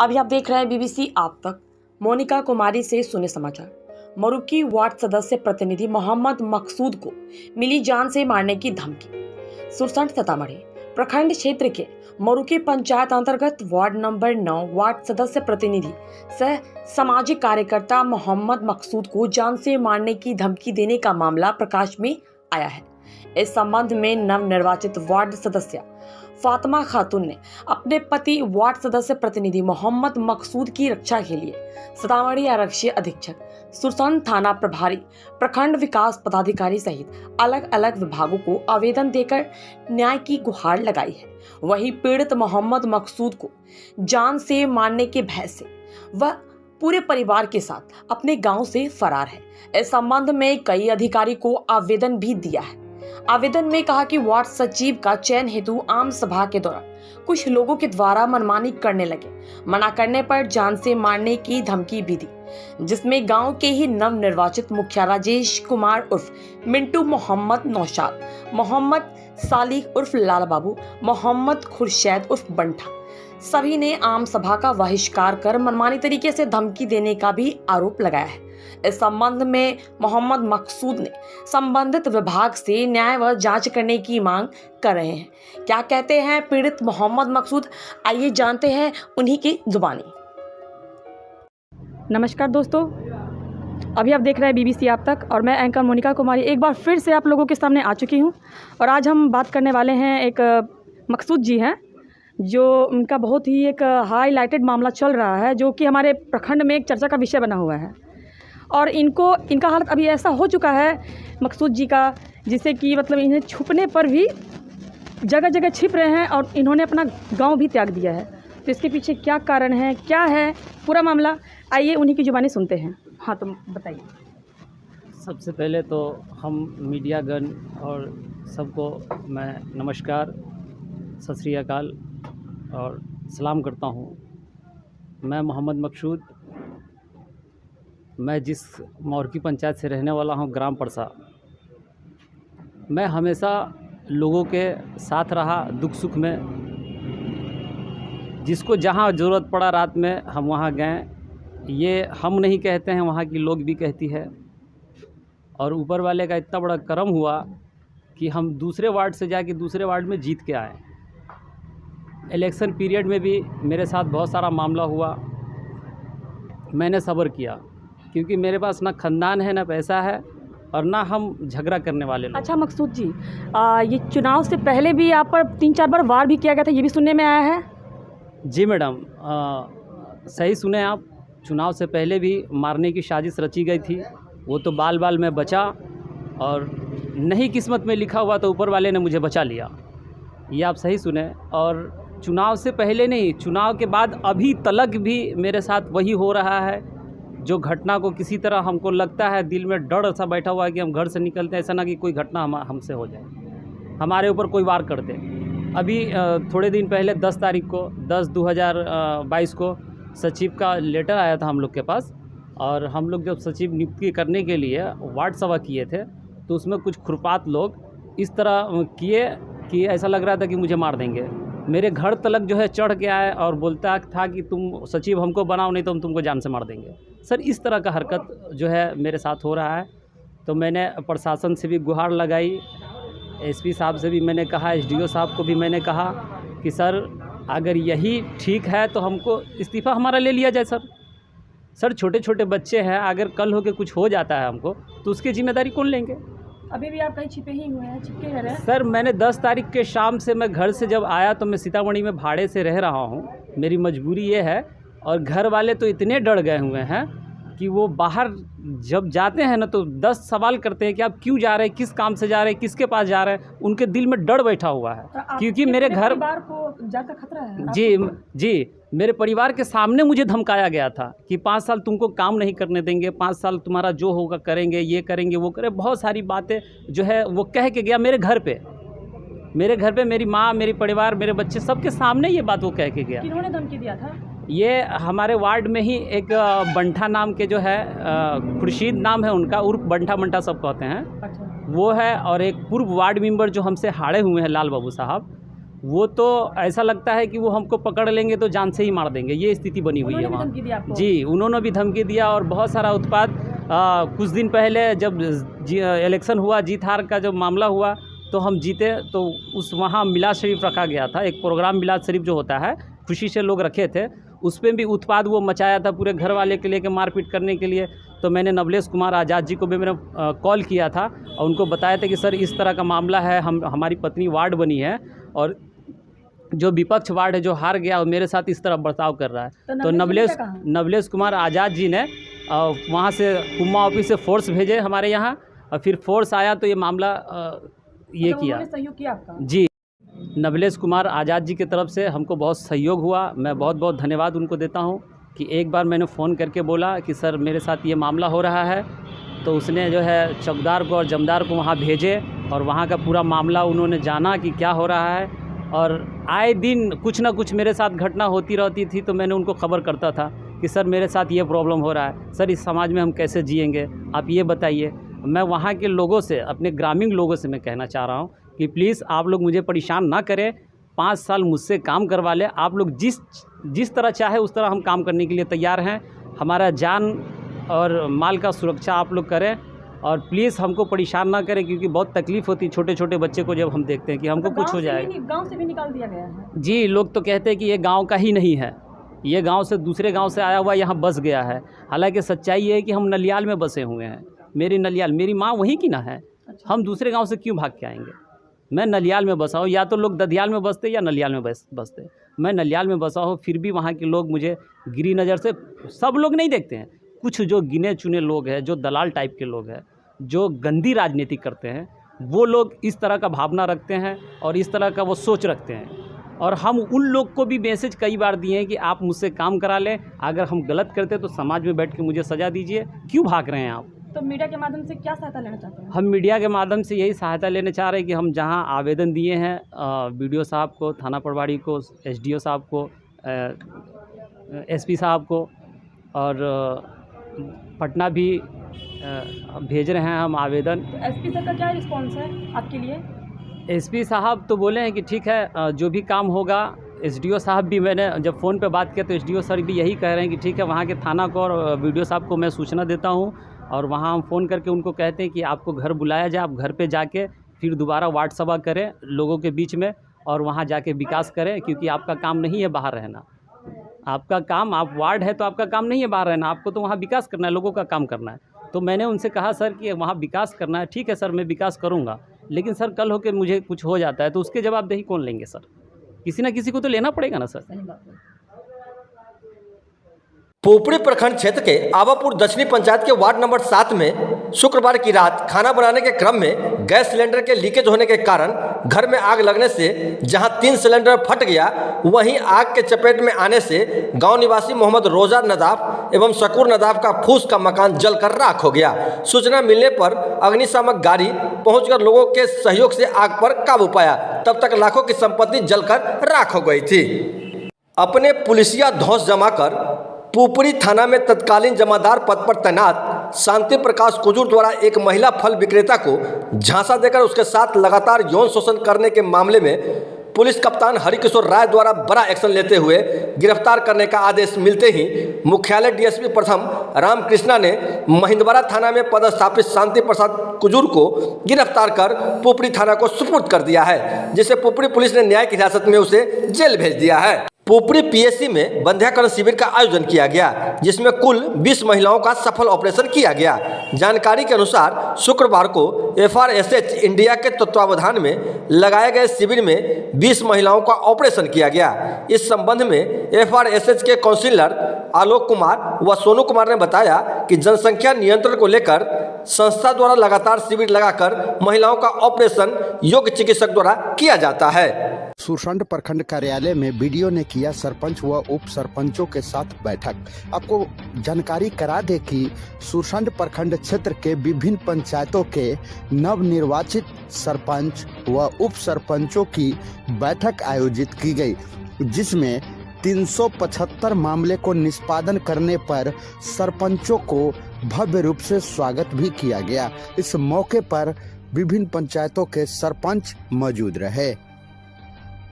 अभी आप देख रहे हैं बीबीसी आप तक। मोनिका कुमारी से सुने समाचार। मरुकी वार्ड सदस्य प्रतिनिधि मोहम्मद मकसूद को मिली जान से मारने की धमकी। सुरसंड सीतामढ़ी प्रखंड क्षेत्र के मरुकी पंचायत अंतर्गत वार्ड नंबर 9 वार्ड सदस्य प्रतिनिधि सह सामाजिक कार्यकर्ता मोहम्मद मकसूद को जान से मारने की धमकी देने का मामला प्रकाश में आया है। इस संबंध में नवनिर्वाचित वार्ड सदस्य फातिमा खातून ने अपने पति वार्ड सदस्य प्रतिनिधि मोहम्मद मकसूद की रक्षा के लिए सीतामढ़ी आरक्षी अधीक्षक, सुरसंड थाना प्रभारी, प्रखंड विकास पदाधिकारी सहित अलग अलग विभागों को आवेदन देकर न्याय की गुहार लगाई है। वहीं पीड़ित मोहम्मद मकसूद को जान से मारने के भय से वह पूरे परिवार के साथ अपने गांव से फरार है। इस संबंध में कई अधिकारी को आवेदन भी दिया है। आवेदन में कहा कि वार्ड सचिव का चयन हेतु आम सभा के दौरान कुछ लोगों के द्वारा मनमानी करने लगे। मना करने पर जान से मारने की धमकी भी दी, जिसमें गांव के ही नवनिर्वाचित मुखिया राजेश कुमार उर्फ मिंटू, मोहम्मद नौशाद, मोहम्मद सालिक उर्फ लाल बाबू, मोहम्मद खुर्शैद उर्फ बंठा सभी ने आम सभा का बहिष्कार कर मनमानी तरीके से धमकी देने का भी आरोप लगाया है। इस संबंध में मोहम्मद मकसूद ने संबंधित विभाग से न्याय व जांच करने की मांग कर रहे हैं। क्या कहते हैं पीड़ित मोहम्मद मकसूद, आइए जानते हैं उन्हीं की जुबानी। नमस्कार दोस्तों, अभी आप देख रहे हैं बीबीसी आप तक और मैं एंकर मोनिका कुमारी एक बार फिर से आप लोगों के सामने आ चुकी हूं। और आज हम बात करने वाले हैं एक मकसूद जी हैं, जो उनका बहुत ही एक हाईलाइटेड मामला चल रहा है, जो कि हमारे प्रखंड में एक चर्चा का विषय बना हुआ है। और इनका हालत अभी ऐसा हो चुका है मकसूद जी का, जिससे कि मतलब इन्हें छुपने पर भी जगह जगह छिप रहे हैं और इन्होंने अपना गांव भी त्याग दिया है। तो इसके पीछे क्या कारण है, क्या है पूरा मामला, आइए उन्हीं की जुबानी सुनते हैं। हाँ, तो बताइए। सबसे पहले तो हम मीडियागण और सबको मैं नमस्कार, सत श्री अकाल और सलाम करता हूँ। मैं मोहम्मद मकसूद, मैं जिस मरुकी पंचायत से रहने वाला हूँ, ग्राम परसा। मैं हमेशा लोगों के साथ रहा, दुख सुख में, जिसको जहाँ ज़रूरत पड़ा रात में हम वहाँ गए। ये हम नहीं कहते हैं, वहाँ की लोग भी कहती है। और ऊपर वाले का इतना बड़ा करम हुआ कि हम दूसरे वार्ड से जाके दूसरे वार्ड में जीत के आए। इलेक्शन पीरियड में भी मेरे साथ बहुत सारा मामला हुआ। मैंने सब्र किया, क्योंकि मेरे पास ना ख़ानदान है, ना पैसा है, और ना हम झगड़ा करने वाले लोग। अच्छा मकसूद जी, ये चुनाव से पहले भी आप पर 3-4 बार वार भी किया गया था, ये भी सुनने में आया है? जी मैडम, सही सुने आप। चुनाव से पहले भी मारने की साजिश रची गई थी। वो तो बाल बाल में बचा, और नहीं किस्मत में लिखा हुआ तो ऊपर वाले ने मुझे बचा लिया। ये आप सही सुने। और चुनाव से पहले नहीं, चुनाव के बाद अभी तलक भी मेरे साथ वही हो रहा है। जो घटना को किसी तरह हमको लगता है, दिल में डर ऐसा बैठा हुआ है कि हम घर से निकलते हैं, ऐसा ना कि कोई घटना हमसे हो जाए, हमारे ऊपर कोई वार कर दे। अभी थोड़े दिन पहले 10 तारीख को 10/2022 को सचिव का लेटर आया था हम लोग के पास। और हम लोग जब सचिव नियुक्ति करने के लिए वार्ड सभा किए थे, तो उसमें कुछ खुरपात लोग इस तरह किए कि ऐसा लग रहा था कि मुझे मार देंगे। मेरे घर तलक जो है चढ़ के आए और बोलता था कि तुम सचिव हमको बनाओ, नहीं तो हम तुमको जान से मार देंगे। सर, इस तरह का हरकत जो है मेरे साथ हो रहा है। तो मैंने प्रशासन से भी गुहार लगाई, एसपी साहब से भी मैंने कहा, एसडीओ साहब को भी मैंने कहा कि सर अगर यही ठीक है तो हमको इस्तीफ़ा हमारा ले लिया जाए। सर छोटे छोटे बच्चे हैं, अगर कल हो के कुछ हो जाता है हमको, तो उसकी जिम्मेदारी कौन लेंगे? अभी भी आप कहीं छिपे ही हुए हैं, चिपके रह रहे हैं? सर, मैंने 10 तारीख के शाम से मैं घर से जब आया तो मैं सीतामढ़ी में भाड़े से रह रहा हूँ। मेरी मजबूरी ये है। और घर वाले तो इतने डर गए हुए हैं कि वो बाहर जब जाते हैं ना तो 10 सवाल करते हैं कि आप क्यों जा रहे हैं, किस काम से जा रहे हैं, किसके पास जा रहे हैं। उनके दिल में डर बैठा हुआ है, क्योंकि मेरे घर परिवार को जान का खतरा है। जी, मेरे परिवार के सामने मुझे धमकाया गया था कि 5 साल तुमको काम नहीं करने देंगे, 5 साल तुम्हारा जो होगा करेंगे, ये करेंगे, वो करें। बहुत सारी बातें जो है वो कह के गया मेरे घर पे। मेरी माँ, मेरी परिवार, मेरे बच्चे, सबके सामने ये बात वो कह के गया। किन्होंने धमकी दिया था? ये हमारे वार्ड में ही एक बंठा नाम के जो है, खुर्शीद नाम है उनका, उर्फ बंठा सब कहते हैं। अच्छा। वो है। और एक पूर्व वार्ड मेंबर जो हमसे हारे हुए हैं, लाल बाबू साहब, वो तो ऐसा लगता है कि वो हमको पकड़ लेंगे तो जान से ही मार देंगे, ये स्थिति बनी हुई है उन्होंने भी वहाँ। धमकी दी आपको? जी, उन्होंने भी धमकी दिया और बहुत सारा उत्पाद। कुछ दिन पहले जब इलेक्शन हुआ, जीत हार का जब मामला हुआ तो हम जीते, तो उस वहाँ मिलाद शरीफ रखा गया था, एक प्रोग्राम मिलाद शरीफ जो होता है, खुशी से लोग रखे थे, उस पर भी उत्पाद वो मचाया था पूरे घर वाले के लेके मारपीट करने के लिए। तो मैंने नवलेश कुमार आज़ाद जी को भी मैंने कॉल किया था और उनको बताया था कि सर इस तरह का मामला है, हमारी पत्नी वार्ड बनी है और जो विपक्ष वार्ड है जो हार गया और मेरे साथ इस तरह बर्ताव कर रहा है। तो नवलेश कुमार आज़ाद जी ने वहाँ से कुम्मा ऑफिस से फोर्स भेजे हमारे यहाँ, और फिर फोर्स आया तो ये मामला ये किया। सहयोग किया आपका? जी, नवलेश कुमार आज़ाद जी की तरफ से हमको बहुत सहयोग हुआ। मैं बहुत बहुत धन्यवाद उनको देता हूँ कि एक बार मैंने फ़ोन करके बोला कि सर मेरे साथ ये मामला हो रहा है, तो उसने जो है चौकीदार को और जमदार को वहाँ भेजे और वहाँ का पूरा मामला उन्होंने जाना कि क्या हो रहा है। और आए दिन कुछ ना कुछ मेरे साथ घटना होती रहती थी, तो मैंने उनको खबर करता था कि सर मेरे साथ ये प्रॉब्लम हो रहा है, सर इस समाज में हम कैसे जिएंगे, आप ये बताइए। मैं वहाँ के लोगों से, अपने ग्रामीण लोगों से मैं कहना चाह रहा हूँ कि प्लीज़ आप लोग मुझे परेशान ना करें, 5 साल मुझसे काम करवा लें। आप लोग जिस तरह चाहे उस तरह हम काम करने के लिए तैयार हैं। हमारा जान और माल का सुरक्षा आप लोग करें और प्लीज़ हमको परेशान ना करें, क्योंकि बहुत तकलीफ़ होती है छोटे छोटे बच्चे को जब हम देखते हैं कि हमको कुछ हो जाएगा। गाँव से भी निकाल दिया गया है? जी, लोग तो कहते हैं कि ये गाँव का ही नहीं है, ये गाँव से दूसरे गाँव से आया हुआ यहाँ बस गया है। हालाँकि सच्चाई ये है कि हम नलियाल में बसे हुए हैं। मेरी माँ वहीं की ना है। हम दूसरे गांव से क्यों भाग के आएंगे? मैं नलियाल में बसा हूँ, या तो लोग ददियाल में बसते या नलियाल में बसते। मैं नलियाल में बसा हूँ, फिर भी वहाँ के लोग मुझे गिरी नज़र से, सब लोग नहीं देखते हैं, कुछ जो गिने चुने लोग हैं, जो दलाल टाइप के लोग हैं, जो गंदी राजनीति करते हैं, वो लोग इस तरह का भावना रखते हैं और इस तरह का वो सोच रखते हैं। और हम उन लोग को भी मैसेज कई बार दिए हैं कि आप मुझसे काम करा लें, अगर हम गलत करते तो समाज में बैठ के मुझे सज़ा दीजिए, क्यों भाग रहे हैं आप? तो मीडिया के माध्यम से क्या सहायता लेना चाहते हैं? हम मीडिया के माध्यम से यही सहायता लेना चाह रहे हैं कि हम जहां आवेदन दिए हैं बीडीओ साहब को, थाना प्रभारी को, एसडीओ साहब को, एसपी साहब को, और पटना भी भेज रहे हैं हम आवेदन। तो एसपी सर का क्या रिस्पॉन्स है आपके लिए? एसपी साहब तो बोले हैं कि ठीक है, जो भी काम होगा। एसडीओ साहब भी, मैंने जब फ़ोन पे बात किया तो एसडीओ सर भी यही कह रहे हैं कि ठीक है, वहाँ के थाना को और बीडीओ साहब को मैं सूचना देता हूँ और वहाँ हम फ़ोन करके उनको कहते हैं कि आपको घर बुलाया जाए, आप घर पे जाके फिर दोबारा वार्ड सभा करें लोगों के बीच में और वहाँ जाके विकास करें, क्योंकि आपका काम नहीं है बाहर रहना। आपका काम, आप वार्ड है तो आपका काम नहीं है बाहर रहना, आपको तो वहाँ विकास करना है, लोगों का काम करना है। तो मैंने उनसे कहा सर कि वहाँ विकास करना है, ठीक है सर मैं विकास करूँगा, लेकिन सर कल होकर मुझे कुछ हो जाता है तो उसके जवाबदेही कौन लेंगे सर? किसी ना किसी को तो लेना पड़ेगा ना सर। सही बात है। पोपड़ी प्रखंड क्षेत्र के आवापुर दक्षिणी पंचायत के वार्ड नंबर 7 में शुक्रवार की रात खाना बनाने के क्रम में गैस सिलेंडर के लीकेज होने के कारण घर में आग लगने से जहां 3 सिलेंडर फट गया, वहीं आग के चपेट में आने से गांव निवासी मोहम्मद रोजा नदाफ एवं शकूर नदाफ का फूस का मकान जलकर राख हो गया। सूचना मिलने पर अग्निशामक गाड़ी पहुंचकर लोगों के सहयोग से आग पर काबू पाया। तब तक लाखों की संपत्ति जलकर राख हो गई थी। अपने पुलिसिया धौंस जमाकर पुपरी थाना में तत्कालीन जमादार पद पर तैनात शांति प्रकाश कुजूर द्वारा एक महिला फल विक्रेता को झांसा देकर उसके साथ लगातार यौन शोषण करने के मामले में पुलिस कप्तान हरिकिशोर राय द्वारा बड़ा एक्शन लेते हुए गिरफ्तार करने का आदेश मिलते ही मुख्यालय डीएसपी प्रथम रामकृष्णा ने महिंदवाड़ा थाना में पदस्थापित शांति प्रसाद कुजूर को गिरफ्तार कर पुपरी थाना को सुपुर्द कर दिया है, जिसे पुपरी पुलिस ने न्यायिक हिरासत में उसे जेल भेज दिया है। पुपरी पीएससी में बंध्याकरण शिविर का आयोजन किया गया, जिसमें कुल 20 महिलाओं का सफल ऑपरेशन किया गया। जानकारी के अनुसार शुक्रवार को FRSH इंडिया के तत्वावधान में लगाए गए शिविर में 20 महिलाओं का ऑपरेशन किया गया। इस संबंध में FRSH के काउंसिलर आलोक कुमार व सोनू कुमार ने बताया कि जनसंख्या नियंत्रण को लेकर संस्था द्वारा लगातार शिविर लगाकर महिलाओं का ऑपरेशन योग्य चिकित्सक द्वारा किया जाता है। सुरसंड प्रखंड कार्यालय में बीडीओ ने किया सरपंच व उप सरपंचों के साथ बैठक। आपको जानकारी करा दे कि सुरसंड प्रखंड क्षेत्र के विभिन्न पंचायतों के नवनिर्वाचित सरपंच व उप सरपंचों की बैठक आयोजित की गई, जिसमें 375 मामले को निष्पादन करने पर सरपंचों को भव्य रूप से स्वागत भी किया गया। इस मौके पर विभिन्न पंचायतों के सरपंच मौजूद रहे।